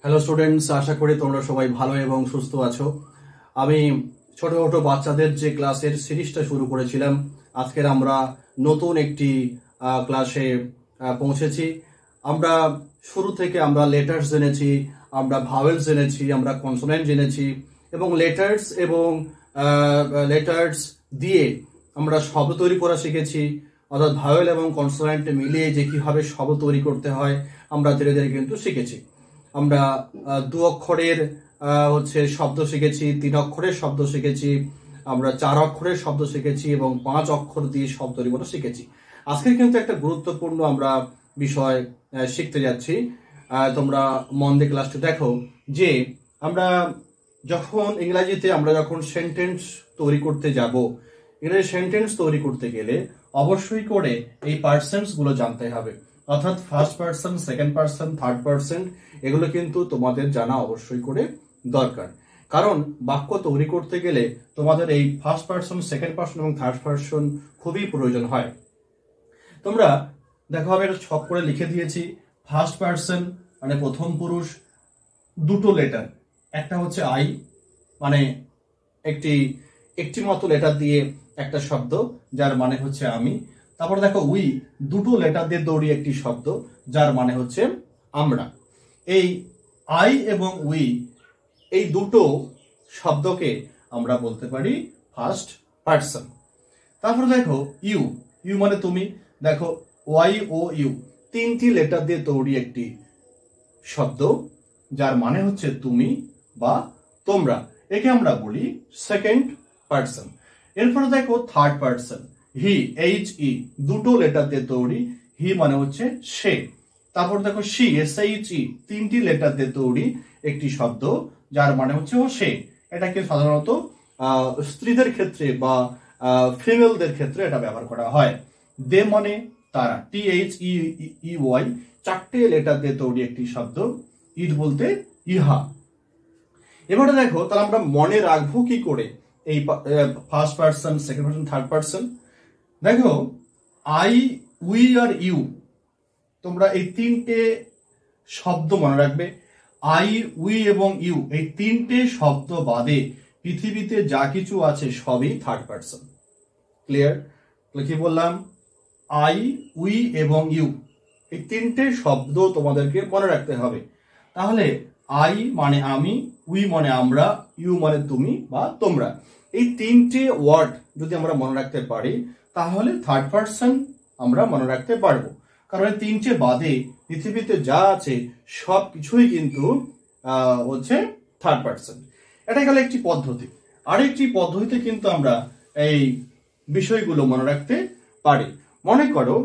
Hello students, আশা করি তোমরা সবাই ভালো এবং সুস্থ আছো। আমি ছোট ছোট বাচ্চাদের যে ক্লাসের সিরিজটা শুরু করেছিলাম, আজকের আমরা নতুন একটি ক্লাসে পৌঁছেছি। আমরা শুরু থেকে আমরা লেটার্স জেনেছি, আমরা ভাওয়েলস জেনেছি, আমরা কনসোনেন্ট জেনেছি এবং লেটার্স দিয়ে আমরা শব্দ তৈরি করা শিখেছি। অর্থাৎ ভাওয়েল এবং কনসোনেন্ট মিলিয়ে যে কিভাবে শব্দ তৈরি করতে হয় আমরা ধীরে ধীরে কিন্তু শিখেছি। আমরা দু অক্ষরের শব্দ শিখেছি, 3 অক্ষরের শব্দ শিখেছি, আমরা 4 অক্ষরের শব্দ শিখেছি এবং 5 অক্ষর দিয়ে শব্দ তৈরি করা শিখেছি। আজকে কিন্তু একটা গুরুত্বপূর্ণ আমরা বিষয় শিখতে যাচ্ছি। তোমরা মন দিয়ে ক্লাসটা দেখো যে আমরা ইংরেজিতে যখন সেন্টেন্স তৈরি করতে যাব, ইংরেজি সেন্টেন্স তৈরি করতে গেলে অবশ্যই করে এই পার্সনস গুলো জানতে হবে। অর্থাৎ first person, second person, third person, এগুলো কিন্তু তোমাদের জানা অবশ্যই করে দরকার। কারণ বাক্য তৈরি করতে গেলে তোমাদের এই ফার্স্ট পার্সন, সেকেন্ড পার্সন এবং থার্ড পার্সন খুবই প্রয়োজন হয়। তোমরা দেখো, আমি একটা ছক করে লিখে দিয়েছি। ফার্স্ট পার্সন মানে প্রথম পুরুষ, দুটো লেটার, একটা হচ্ছে আই মানে একটি মতো লেটার দিয়ে একটা শব্দ যার মানে হচ্ছে আমি। তারপর দেখো উই, দুটো লেটার দিয়ে তৈরি একটি শব্দ যার মানে হচ্ছে আমরা। এই আই এবং উই, এই দুটো শব্দকে আমরা বলতে পারি ফার্স্ট পার্সন। তারপর দেখো ইউ, ইউ মানে তুমি। দেখো ওয়াই ও ইউ, 3টি লেটার দিয়ে তৈরি একটি শব্দ যার মানে হচ্ছে তুমি বা তোমরা, একে আমরা বলি সেকেন্ড পার্সন। এরপরে দেখো থার্ড পার্সন, হি, এইচ ই, দুটো লেটার দিয়ে তৈরি, হি মানে হচ্ছে সে। তারপর দেখো সি, এস এইচ ই, 3টি লেটার দিয়ে তৈরি একটি শব্দ যার মানে হচ্ছে ও সে। এটাকে সাধারণত স্ত্রীদের ক্ষেত্রে বা ফিমেলদের ক্ষেত্রে এটা ব্যবহার করা হয়। দে মানে তারা, টি এইচ ই ওয়াই, 4টে লেটার দিয়ে তৈরি একটি শব্দ, ইট বলতে ইহা। এবারে দেখো তাহলে আমরা মনে রাখবো কি করে এই first person, second person, third person. দেখো আই, উই আর ইউ, তোমরা এই 3টে শব্দ মনে রাখবে। আই, উই এবং ইউ, এই 3টে শব্দ বাদে পৃথিবীতে যা কিছু আছে সবই থার্ড পার্সন। ক্লিয়ার? কি বললাম? আই, উই এবং ইউ, এই 3টে শব্দ তোমাদেরকে মনে রাখতে হবে। তাহলে আই মানে আমি, উই মানে আমরা, ইউ মানে তুমি বা তোমরা। এই 3টে ওয়ার্ড যদি আমরা মনে রাখতে পারি তাহলে থার্ড পার্সন আমরা মনে রাখতে পারবো। কারণ এই 3টে বাদে পৃথিবীতে যা আছে সব কিছুই কিন্তু হচ্ছে থার্ড পার্সন। এটা গেল একটি পদ্ধতি। আরেকটি পদ্ধতিতে কিন্তু আমরা এই বিষয়গুলো মনে রাখতে পারি। মনে করো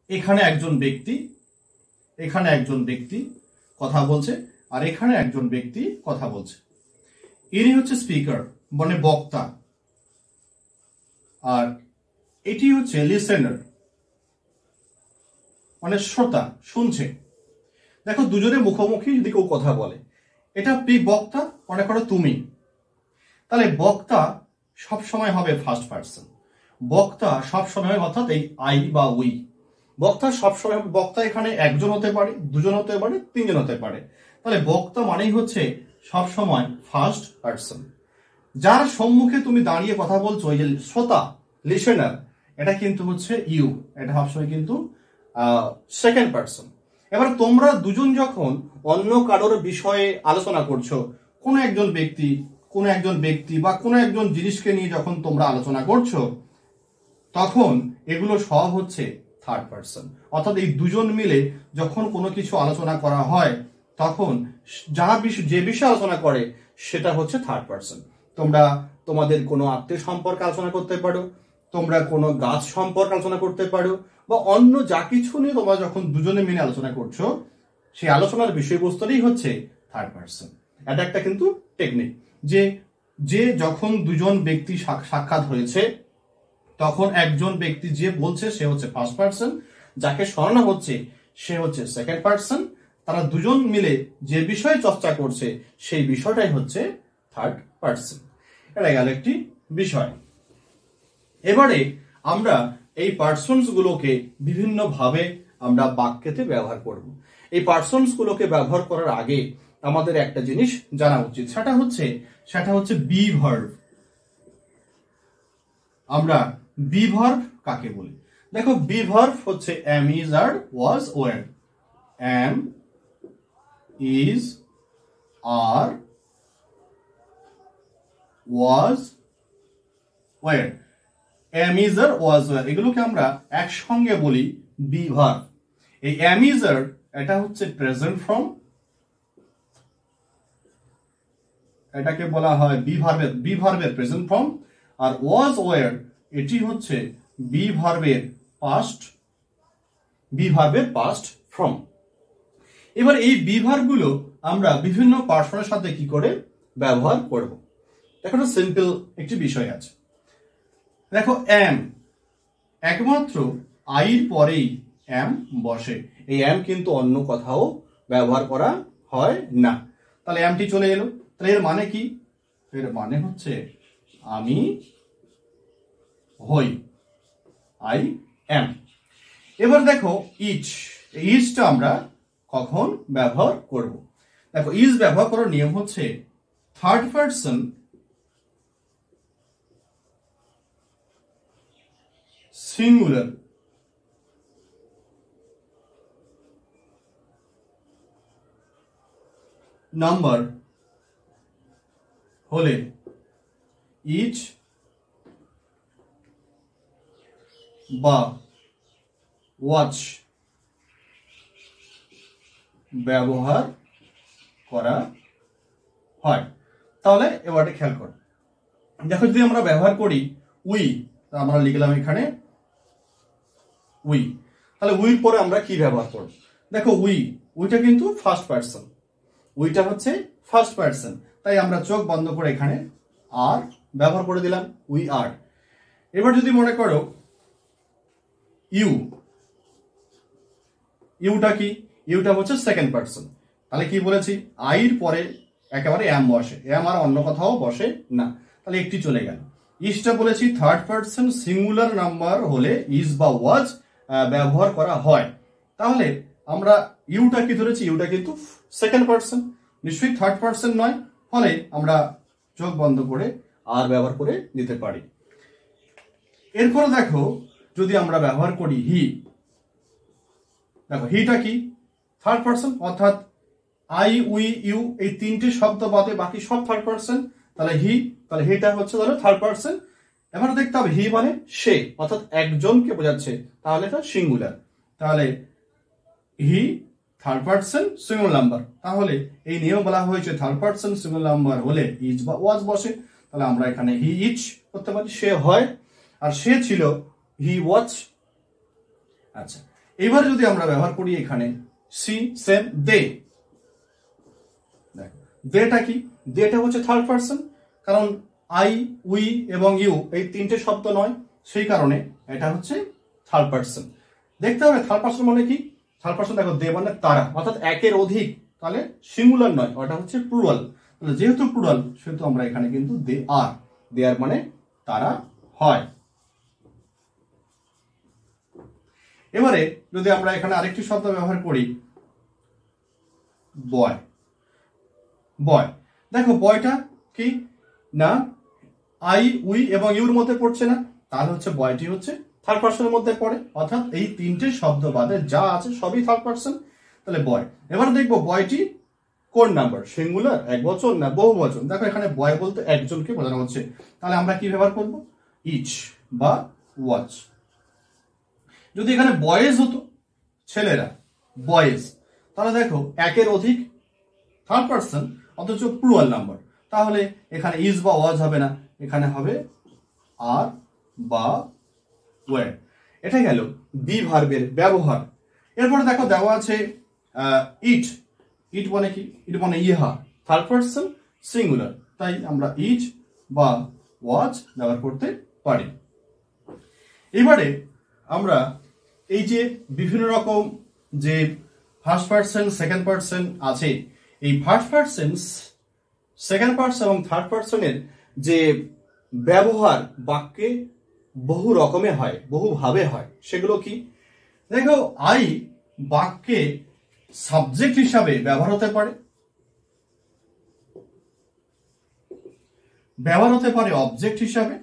এখানে একজন ব্যক্তি কথা বলছে আর এখানে একজন ব্যক্তি কথা বলছে। ইনি হচ্ছে স্পিকার মানে বক্তা, আর এটি হচ্ছে লিসেনার মানে শ্রোতা, শুনছে। দেখো দুজনে মুখোমুখি যদি কেউ কথা বলে, এটা বক্তা, মনে করো তুমি, তাহলে বক্তা সবসময় হবে ফার্স্ট পার্সন। বক্তা সবসময়, অর্থাৎ এই আই বা উই, বক্তা সবসময়, বক্তা এখানে একজন হতে পারে, দুজন হতে পারে, 3জন হতে পারে। তাহলে বক্তা মানেই হচ্ছে সবসময় ফার্স্ট পার্সন। যার সম্মুখে তুমি দাঁড়িয়ে কথা বলছো, এই যে শ্রোতা, লিসেনার, এটা কিন্তু হচ্ছে ইউ, এটা সবসময় কিন্তু সেকেন্ড পার্সন। এবার তোমরা দুজন যখন অন্য কারোর বিষয়ে আলোচনা করছো, কোনো একজন ব্যক্তি বা কোনো একজন জিনিসকে নিয়ে যখন তোমরা আলোচনা করছো, তখন এগুলো সব হচ্ছে থার্ড পার্সন। অর্থাৎ এই দুজন মিলে যখন কোনো কিছু আলোচনা করা হয়, তখন যে বিষয়ে আলোচনা করে সেটা হচ্ছে থার্ড পার্সন। তোমরা তোমাদের কোনো আত্মীয় সম্পর্কে আলোচনা করতে পারো, তোমরা কোনো গাছ সম্পর্কে আলোচনা করতে পারো, বা অন্য যা কিছু নিয়ে তোমরা যখন দুজনে মিলে আলোচনা করছো, সেই আলোচনার বিষয়বস্তুটাই হচ্ছে থার্ড পার্সন। এটা একটা কিন্তু টেকনিক, যে যখন দুজন ব্যক্তি সাক্ষাৎ হয়েছে, তখন একজন ব্যক্তি যে বলছে সে হচ্ছে ফার্স্ট পার্সন, যাকে শোনানো হচ্ছে সে হচ্ছে সেকেন্ড পার্সন। তারা দুজন মিলে যে বিষয়ে চর্চা করছে সেই বিষয়টাই হচ্ছে থার্ড পার্সন। এটা গেল একটি বিষয়। এবারে আমরা এই পার্সনস গুলোকে বিভিন্ন ভাবে আমরা বাক্যেতে ব্যবহার করব। এই পার্সনস গুলোকে ব্যবহার করার আগে আমাদের একটা জিনিস জানা উচিত, সেটা হচ্ছে বি ভার্ব। আমরা বি ভার্ব কাকে বলি? দেখো, বি ভার্ব হচ্ছে am, is, are, was, were। am, is, are, was, were। am, is, are, was, were এগুলোকে আমরা একসঙ্গে বলি বি ভার্ব। এই am, is, are এটা হচ্ছে প্রেজেন্ট ফর্ম, এটাকে বলা হয় বি ভার্বের প্রেজেন্ট ফর্ম। আর was, were এটি হচ্ছে বি ভার্বের পাস্ট ফর্ম। এবার এই বি ভার্বগুলো আমরা বিভিন্ন পার্সনের সাথে কি করে ব্যবহার করব? দেখো, সিম্পল একটি বিষয় আছে। দেখো, am একমাত্র আইর পরেই am বসে। এই am কিন্তু অন্য কোথাও ব্যবহার করা হয় না। তাহলে আমটি চলে এলো। তাহলে এর মানে কি? এর মানে হচ্ছে আমি হই, আই এম। এবার দেখো, ইজটা আমরা কখন ব্যবহার করব? দেখো, ইজ ব্যবহার করার নিয়ম হচ্ছে থার্ড পারসন সিঙ্গুলার নাম্বার হলে ইজ বা ওয়াচ ব্যবহার করা হয়। তাহলে এবারে খেয়াল করো, দেখো, যদি আমরা ব্যবহার করি উই, আমরা লিখলাম এখানে উই। তাহলে উইর পরে আমরা কি ব্যবহার করব? দেখো, উইটা কিন্তু ফার্স্ট পারসন, উইটা হচ্ছে ফার্স্ট পারসন, তাই আমরা চোখ বন্ধ করে এখানে আর ব্যবহার করে দিলাম, উই আর। এবার যদি মনে করো ইউটা কি? ইউটা হচ্ছে সেকেন্ড পারসন। তাহলে কি বলেছি? আইর পরে একেবারে এম বসে, এম আর অন্য কোথাও বসে না। তাহলে একটি চলে গেল। ইজটা বলেছি থার্ড পারসন সিঙ্গুলার নাম্বার হলে ইজ বা ওয়াজ ব্যবহার করা হয়। তাহলে আমরা ইউটা কি ধরেছি? ইউটা কিন্তু সেকেন্ড পারসন, নিশ্চয়ই থার্ড পারসন নয়। ফলে আমরা চোখ বন্ধ করে আর ব্যবহার করে নিতে পারি। এরপরে দেখো, যদি আমরা ব্যবহার করি হি, দেখো হিটা কি? থার্ড পারসন, অর্থাৎ আই, উই, ইউ এই তিনটে শব্দ বাদে বাকি সব থার্ড পারসন। তাহলে হিটা হচ্ছে ধরো থার্ড পারসন। এবার দেখতে হবে হি মানে সে, অর্থাৎ একজনকে বোঝাচ্ছে, তাহলে এটা সিঙ্গুলার। তাহলে he third person singular number. তাহলে এই নিয়ম বলা হয়েছে থার্ড পারসন সিঙ্গুলার নাম্বার হলে ইজ বা ওয়াজ বসে। তাহলে আমরা এখানে হি ইজ করতে পারি, সে হয়, আর সে ছিল হি ওয়াজ। আচ্ছা, এবার যদি আমরা ব্যবহার করি এখানে সি, সেম, দে। দেটা কি? দেটা হচ্ছে থার্ড পারসন, কারণ আই, উই এবং ইউ এই তিনটে শব্দ নয়, সেই কারণে এটা হচ্ছে থার্ড পারসন। দেখতে হবে থার্ড পারসন মানে কি? থার্ড পারসন দেখো, দে মানে তারা, অর্থাৎ একের অধিক, তাহলে সিঙ্গুলার নয়, ওটা হচ্ছে প্লুরাল। তাহলে যেহেতু প্লুরাল সেহেতু আমরা এখানে কিন্তু দে আর মানে তারা হয়। এবারে যদি আমরা এখানে আরেকটি শব্দ ব্যবহার করি বয়। দেখো, বয়টা কি না আই, উই এবং ইউর মধ্যে পড়ছে না, তাহলে হচ্ছে বয়টি হচ্ছে থার্ড পারসনের মধ্যে পড়ে, অর্থাৎ এই তিনটে শব্দ বাদে যা আছে সবই থার্ড পারসন। তাহলে বয়। এবার দেখবো বয়টি কোন নাম্বার, সিঙ্গুলার, এক বচন না বহু বচন। দেখো, এখানে বয় বলতে একজনকে বোঝানো হচ্ছে, তাহলে আমরা কি ব্যবহার করব? ইচ বা ওয়াচ। যদি এখানে বয়েজ হতো, ছেলেরা, বয়েজ, তাহলে দেখো একের অধিক থার্ড পারসন অথচ প্লুরাল নাম্বার, তাহলে এখানে ইজ বা ওয়াজ হবে না, এখানে হবে আর বা ওয়ার। এটা গেল বি ভার্বের ব্যবহার। এরপরে দেখো দেওয়া আছে ইট মানে কি? ইট মানে ইহা, থার্ড পারসন সিঙ্গুলার, তাই আমরা ইজ বা ওয়াজ ব্যবহার করতে পারি। এবারে আমরা এই যে বিভিন্ন রকম যে ফার্স্ট পারসন সেকেন্ড পারসন আছে, এই ফার্স্ট পারসন সেকেন্ড পারসন এবং থার্ড পারসনের যে ব্যবহার বাক্যে বহু রকমে হয়, বহু ভাবে হয়, সেগুলো কি? দেখো, আই বাক্যে সাবজেক্ট হিসাবে ব্যবহার হতে পারে, ব্যবহার হতে পারে অবজেক্ট হিসাবে,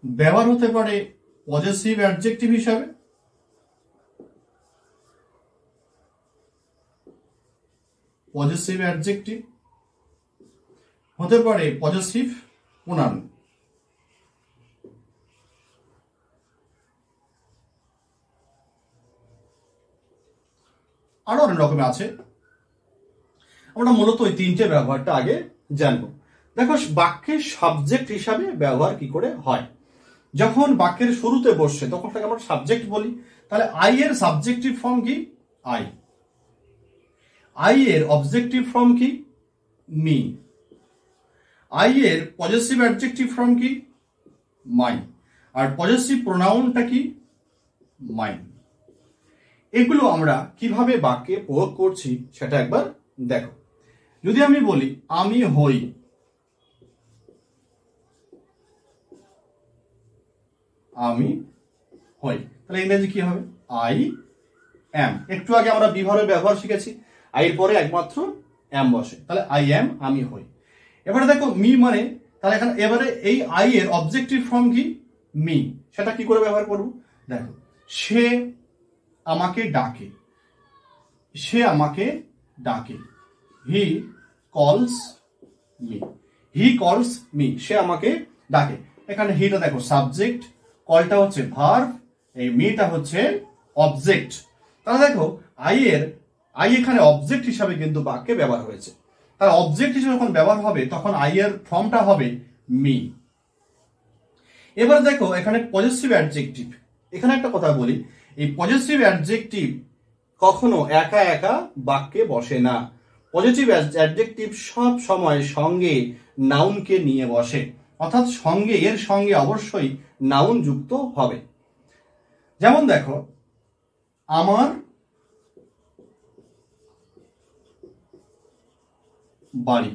ব্যবহার হতে পারে পজেসিভ অ্যাডজেক্টিভ হিসাবে, পজেসিভ অ্যাডজেক্টিভ হতে পারে পজেসিভ প্রোনাউন। আরো অনেক রকমের আছে, আমরা মূলত ওই তিনটে ব্যবহারটা আগে জানবো। দেখো বাক্যের সাবজেক্ট হিসাবে ব্যবহার কি করে হয়। যখন বাক্যের শুরুতে বসছে তখন তাকে আমরা সাবজেক্ট বলি। তাহলে আই এর সাবজেক্টিভ ফর্ম কি? আই। আই এর অবজেক্টিভ ফর্ম কি? মি। আই এর পজেসিভ অ্যাডজেক্টিভ ফর্ম কি? মাই। আর পজেসিভ প্রোনাউনটা কি? মাইন। এগুলো আমরা কিভাবে বাক্যে প্রয়োগ করছি সেটা একবার দেখো। যদি আমি বলি আমি হই, আমি হই, তাহলে ইংরেজি কি হবে? I am. একটু আগে আমরা বিভাগের ব্যবহার শিখেছি, আই এর পরে একমাত্র অ্যাম বসে, তাহলে আই অ্যাম, আমি হই। এবারে দেখো মি মানে, তাহলে এখানে এবারে এই আই এর অবজেক্টিভ ফর্ম কি? মি। সেটা কি করে ব্যবহার করব? দেখো, সে আমাকে ডাকে, সে আমাকে ডাকে। হি কলস মি, হি কলস মি, সে আমাকে ডাকে। এখানে হিটা দেখো সাবজেক্ট, কলটা হচ্ছে ভার্ব, এই মিটা হচ্ছে অবজেক্ট। তাহলে দেখো আই এখানে অবজেক্ট হিসাবে কিন্তু বাক্যে ব্যবহার হয়েছে। তার অবজেক্ট হিসেবে যখন ব্যবহার হবে তখন আই এর ফর্মটা হবে মি। এবার দেখো এখানে পজেসিভ অ্যাডজেক্টিভ। এখানে একটা কথা বলি, এই পজেসিভ অ্যাডজেক্টিভ কখনো একা একা বাক্যে বসে না। পজিটিভ অ্যাডজেক্টিভ সব সময় সঙ্গে নাউনকে নিয়ে বসে, অর্থাৎ সঙ্গে এর সঙ্গে অবশ্যই নাউন যুক্ত হবে। যেমন দেখো আমার বাড়ি,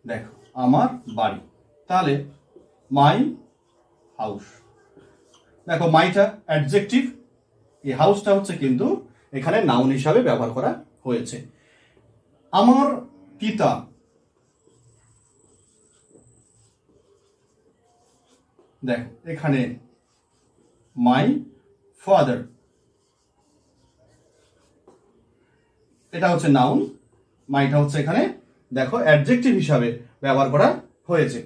দেখো আমার বাড়ি, তাহলে মাই হাউস। দেখো মাইটা অ্যাডজেক্টিভ, এই হাউসটা হচ্ছে কিন্তু এখানে নাউন হিসাবে ব্যবহার করা হয়েছে। আমার পিতা, দেখো এখানে মাই ফাদার, এটা হচ্ছে নাউন, মাইটা হচ্ছে এখানে দেখো অ্যাডজেক্টিভ হিসাবে ব্যবহার করা হয়েছে।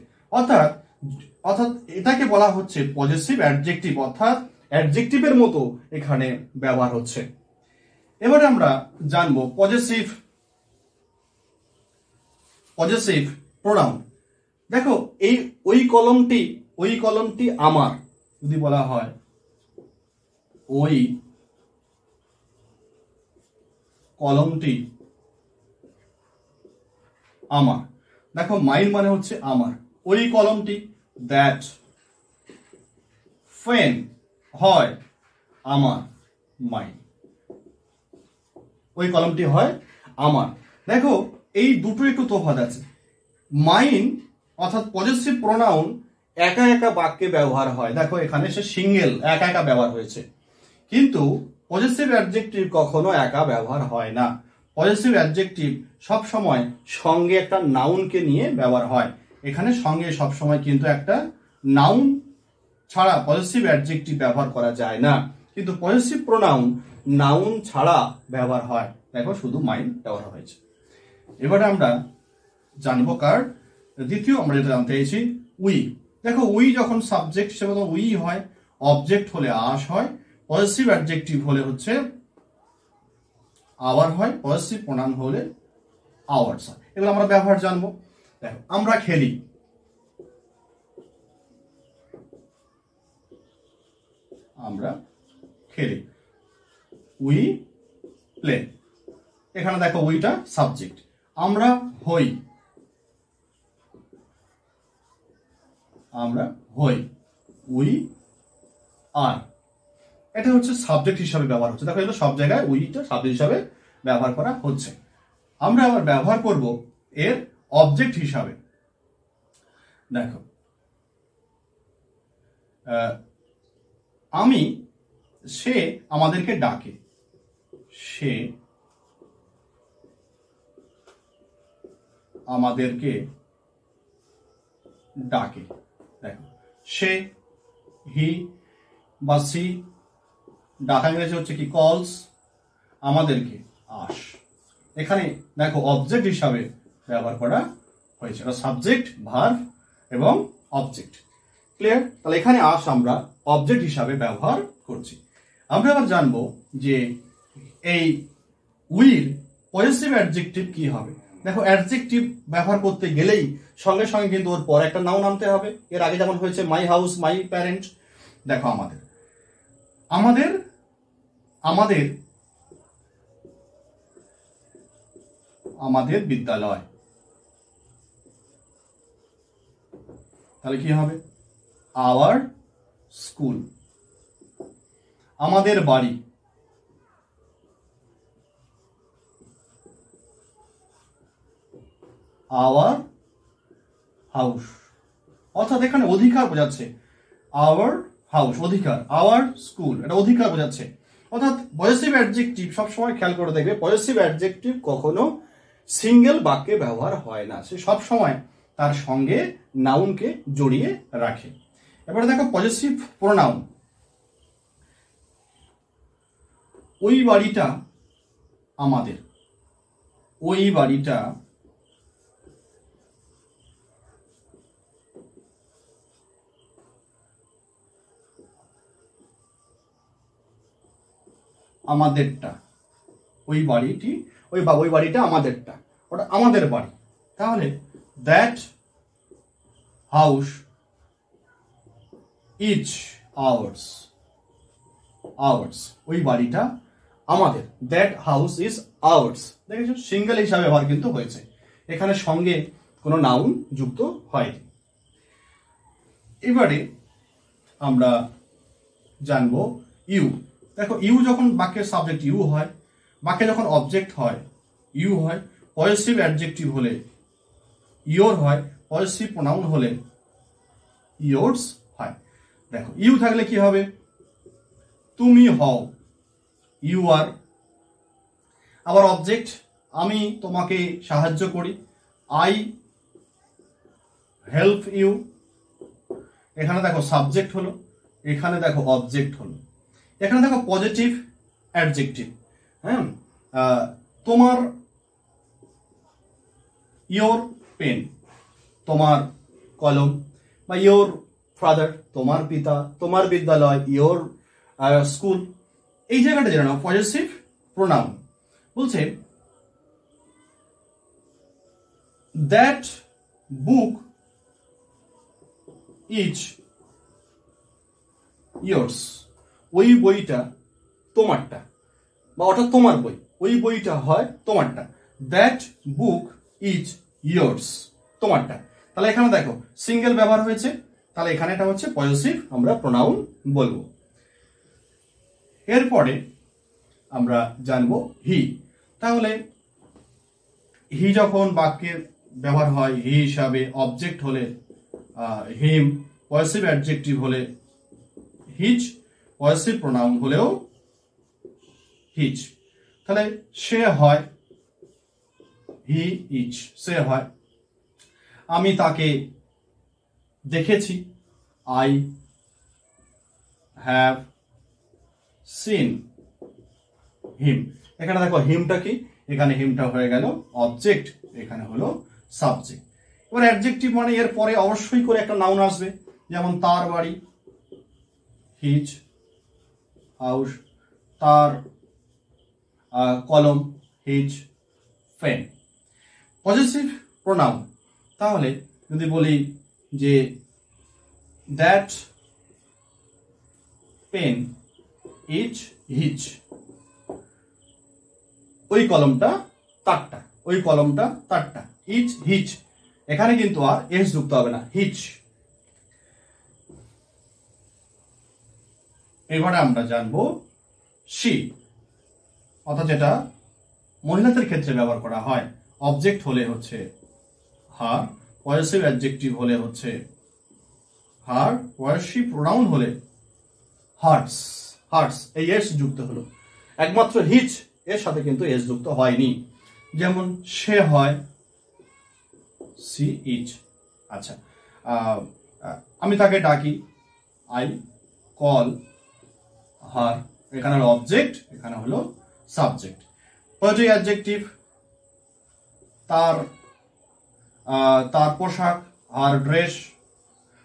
অর্থাৎ এটাকে বলা হচ্ছে পজেসিভ অ্যাডজেক্টিভ, অর্থাৎ অ্যাডজেক্টিভের মতো এখানে ব্যবহার হচ্ছে। এবারে আমরা জানবো পজেসিভ প্রোনাউন। দেখো এই ওই কলমটি আমার, যদি বলা হয় ওই কলমটি আমার, দেখো মাইন মানে হচ্ছে আমার, ওই কলমটি দ্যাট, ফেন হয় আমার, মাইন, ওই কলমটি হয় আমার। দেখো এই দুটো একটু তফাৎ আছে। মাইন অর্থাৎ পজেসিভ প্রোনাউন একা একা বাক্যে ব্যবহার হয়, দেখো এখানে সে সিঙ্গেল একা একা ব্যবহার হয়েছে, কিন্তু পজেসিভ অ্যাডজেক্টিভ কখনো একা ব্যবহার হয় না। পজেসিভ অ্যাডজেক্টিভ সব সময় সঙ্গে একটা নাউনকে নিয়ে ব্যবহার হয়। এখানে সঙ্গে সব সময় কিন্তু একটা নাউন ছাড়া পজেসিভ অ্যাডজেক্টিভ ব্যবহার করা যায় না, কিন্তু পজেসিভ প্রোনাউন নাউন ছাড়া ব্যবহার হয়। দেখো শুধু মাইন ব্যবহার হয়েছে। এবারে আমরা জানবো কার দ্বিতীয়, আমরা যেটা জানতে চাইছি উই। দেখো উই যখন সাবজেক্ট হিসেবে তখন উই হয়, অবজেক্ট হলে আস হয়, পজেসিভ অ্যাডজেক্টিভ হলে হচ্ছে আওয়ার হয়, পজেসিভ প্রোনাউন হলে আওয়ার্স হয়। এগুলো আমরা ব্যবহার জানবো। দেখো আমরা খেলি, আমরা খেলি, উই প্লে। এখানে দেখো উইটা সাবজেক্ট। আমরা হই, আমরা হই, উই আর। এটা হচ্ছে সাবজেক্ট হিসাবে ব্যবহার হচ্ছে। দেখো এগুলো সব জায়গায় উইটা সাবজেক্ট হিসাবে ব্যবহার করা হচ্ছে। আমরা আবার ব্যবহার করব এর অবজেক্ট হিসাবে। দেখো আমি, সে আমাদেরকে ডাকে, সে আমাদেরকে ডাকে। দেখো সে, হি বা সি, ডাকা ইংরেজি হচ্ছে কি কলস, আমাদেরকে আস। এখানে দেখো অবজেক্ট হিসাবে ব্যবহার করা হয়েছে, সাবজেক্ট, ভার্ব এবং অবজেক্ট। ক্লিয়ার? তাহলে এখানে আস আমরা অবজেক্ট হিসাবে ব্যবহার করছি। আমরা আবার জানবো যে এই উইর পজেসিভ অ্যাডজেক্টিভ কি হবে। দেখো অ্যাডজেক্টিভ ব্যবহার করতে গেলেই সঙ্গে সঙ্গে কিন্তু ওর পর একটা নাউন আনতে হবে। এর আগে যেমন হয়েছে মাই হাউস, মাই প্যারেন্ট। দেখো আমাদের আমাদের আমাদের আমাদের বিদ্যালয়, তাহলে কি হবে আওয়ার স্কুল। আমাদের বাড়ি, আওয়ার হাউস। অর্থাৎ এখানে অধিকার বোঝাচ্ছে, আওয়ার হাউস অধিকার, আওয়ার স্কুল এটা অধিকার বোঝাচ্ছে। অর্থাৎ পজেসিভ অ্যাডজেক্টিভ সবসময় খেয়াল করে দেখবে, পজেসিভ অ্যাডজেক্টিভ কখনো সিঙ্গেল বাক্যে ব্যবহার হয় না, সে সবসময় তার সঙ্গে নাউনকে জড়িয়ে রাখে। এবারে দেখো পজেসিভ প্রোনাউন। ওই বাড়িটা আমাদের, ওই বাড়িটা আমাদেরটা, ওই বাড়িটি ওই বাড়িটা আমাদেরটা, ওটা আমাদের বাড়ি। তাহলে that house is ours, hours ওই বাড়িটা আমাদের, দ্যাট হাউস ইজ আওয়ার্স। দেখেছো সিঙ্গেল হিসাবে ব্যবহার কিন্তু হয়েছে, এখানে সঙ্গে কোনো নাউন যুক্ত হয়নি। এবারে আমরা জানবো ইউ। দেখো ইউ যখন বাক্যের সাবজেক্ট ইউ হয়, বাক্যে যখন অবজেক্ট হয় ইউ হয়, পজেসিভ অ্যাডজেক্টিভ হলে ইয়োর হয়, পজেসিভ প্রোনাউন হলে ইয়োর্স হয়। দেখো ইউ থাকলে কি হবে, তুমি হও, ইউ আর। আবার অবজেক্ট, আমি তোমাকে সাহায্য করি, আই হেল্প ইউ। এখানে দেখো সাবজেক্ট হলো, এখানে দেখো অবজেক্ট হলো। এখানে দেখো পজিটিভ অ্যাডজেক্টিভ, হ্যাঁ, তোমার, ইয়োর পেন, তোমার কলম, বা ইয়োর ফাদার, তোমার পিতা, তোমার বিদ্যালয়, ইয়োর স্কুল। এই জায়গাটা জেনে নাও পজেসিভ প্রোনাউন। বলছে দ্যাট বুক ইজ ইয়োর্স, ওই বইটা তোমারটা, বা ওটা তোমার বই, ওই বইটা হয় তোমারটা। দ্যাট বুক ইজ ইয়োর্স, তোমারটা। তাহলে এখানে দেখো সিঙ্গেল ব্যবহার হয়েছে, তাহলে এখানে এটা হচ্ছে পজেসিভ আমরা প্রোনাউন বলবো। এরপরে আমরা জানবো হি। তাহলে হি যখন বাক্যের ব্যবহার হয় হি হিসাবে, অবজেক্ট হলে হিম, পজেসিভ অ্যাডজেক্টিভ হলে হিজ, পজেসিভ প্রোনাউন হলেও হিজ। তাহলে সে হয় হি ইজ, সে হয়। আমি তাকে দেখেছি, আই হ্যাভ সিন হিম। এখানে দেখো হিমটা কি, এখানে হিমটা হয়ে গেল অবজেক্ট, এখানে হলো সাবজেক্ট। এবার অ্যাডজেক্টিভ মানে এর পরে অবশ্যই করে একটা নাউন আসবে, যেমন তার বাড়ি, হিজ হাউস, তার কলম, হিজ পেন। পজেসিভ প্রোনাউন, তাহলে যদি বলি যে দ্যাট পেন ইজ হিজ, ওই কলমটা তারটা, ওই কলমটা তারটা। ইজ হিজ, এখানে কিন্তু আর এস যুক্ত হবে না, হিজ। এবারে আমরা জানবো সি, অর্থাৎ যেটা মহিলাদের ক্ষেত্রে ব্যবহার করা হয়। অবজেক্ট হলে হচ্ছে হার, পজেসিভ অ্যাডজেক্টিভ হলে হচ্ছে হার, পজেসিভ প্রোনাউন হলে হার্টস, হার্টস এই এস যুক্ত হলো। একমাত্র হিজ এর সাথে কিন্তু এস যুক্ত হয়নি। যেমন সে হয় সি ইজ। আচ্ছা, আমি তাকে ডাকি, আই কল হার। এখানে হলো অবজেক্ট, এখানে হলো সাবজেক্ট। পজিটিভ অ্যাডজেক্টিভ, তার পোশাক, হার ড্রেস,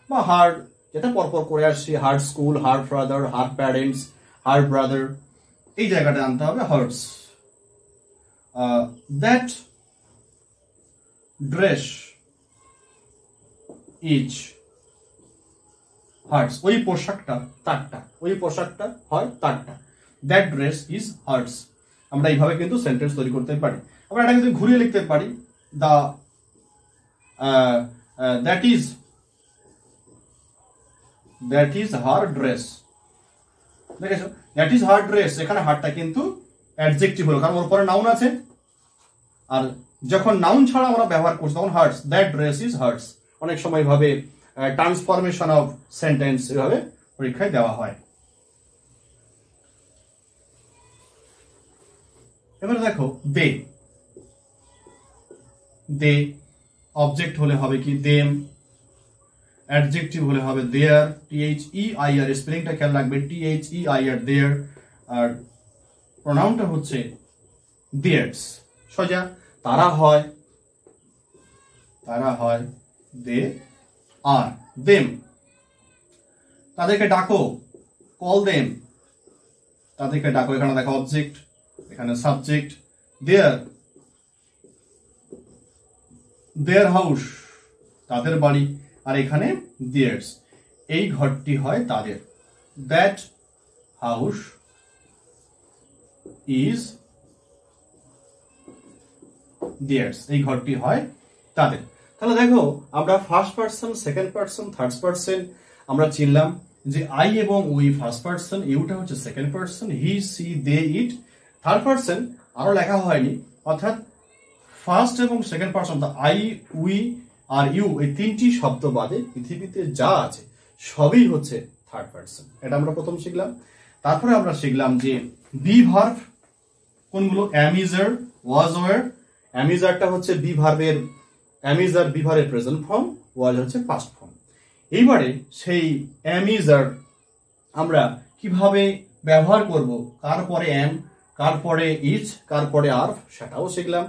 বা হার যেটা পরপর করে আসছি, her school, her father, her parents, her brother, এই জায়গাটা আনতে হবে hers. That dress is hers. ওই পোশাকটা তারটা, ওই পোশাকটা হয় তারটা। That dress is hers. আমরা এইভাবে কিন্তু সেন্টেন্স তৈরি করতে পারি। আমরা এটা কিন্তু ঘুরিয়ে লিখতে পারি, the that is her dress. দেখেছো, দ্যাট ইজ হার ড্রেস, এখানে হারটা কিন্তু অ্যাডজেক্টিভ হলো, কারণ ওর পরে নাউন আছে। আর যখন নাউন ছাড়া আমরা ব্যবহার করছি তখন hers, that dress is hers. অনেক সময় ভাবে ট্রান্সফরমেশন অফ সেন্টেন্স এভাবে পরীক্ষায় দেওয়া হয়। এবারে দেখো দে। দে অবজেক্ট হলে হবে কি দেম, অ্যাডজেক্টিভ হলে হবে দেয়ার, THEIR, স্পেলিংটা খেয়াল রাখবে, THEIR দেয়ার। আর প্রোনাউনটা হচ্ছে দেয়ার্স। সোজা তারা হয়, দে আর, দেম। তাদেরকে ডাকো, কল দেম, তাদেরকে ডাকো। এখানে দেখো অবজেক্ট, এখানে সাবজেক্ট। দেয়ার হাউস, তাদের বাড়ি, আর এখানে দেয়ার্স, এই ঘরটি হয় তাদের। দ্যাট হাউস ইজ দেয়ার্স, এই ঘরটি হয় তাদের। তাহলে দেখো আমরা first person, second person, third person আমরা চিনলাম যে আই এবং উই ফার্স্ট পারসন, ইউটা হচ্ছে second person, he, she, they, it third person. আরো লেখা হয়নি, অর্থাৎ ফার্স্ট এবং সেকেন্ড পারসন, আই, উই আর ইউ, এই তিনটি শব্দ বাদে পৃথিবীতে যা আছে সবই হচ্ছে থার্ড পারসন। এটা আমরা প্রথম শিখলাম। তারপরে আমরা শিখলাম যে বি ভার্ব কোনগুলো, অ্যামিজার, ওয়াজ ওয়ার। অ্যামিজারটা হচ্ছে বি ভার্বের, অ্যামিজার বি ভার্বের প্রেজেন্ট ফর্ম, ওয়াজ হচ্ছে পাস্ট ফর্ম। এইবারে সেই অ্যামিজার আমরা কিভাবে ব্যবহার করব, কার পরে এম, কার পরে ইজ, কার পরে আর, সেটাও শিখলাম।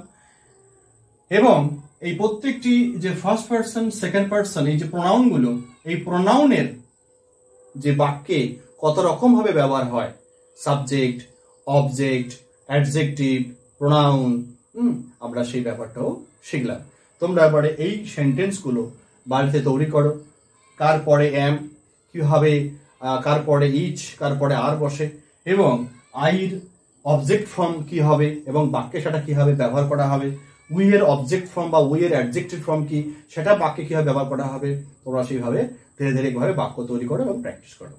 এবং এই প্রত্যেকটি যে ফার্স্ট পারসন, সেকেন্ড পারসন, এই যে প্রোনাউন গুলো, এই প্রোনাউনের যে বাক্যে কত রকম ভাবে ব্যবহার হয়, সাবজেক্ট, অবজেক্ট, অ্যাডজেক্টিভ, প্রোনাউন, আমরা সেই ব্যাপারটাও শিখলাম। তোমরা এবারে এই সেন্টেন্স গুলো বাড়িতে তৈরি করো। কার পরে এম কিভাবে, কার পরে ইজ, কার পরে আর বসে, এবং আইর অবজেক্ট ফর্ম কি হবে এবং বাক্যে সেটা কিভাবে ব্যবহার করা হবে, উই এর অবজেক্ট ফর্ম বা উই এর অ্যাডজেক্টিভ ফর্ম কি, সেটা বাক্যে কিভাবে ব্যবহার করা হবে। তোমরা সেইভাবে ধীরে ধীরে বাক্য তৈরি করো এবং প্র্যাকটিস করো।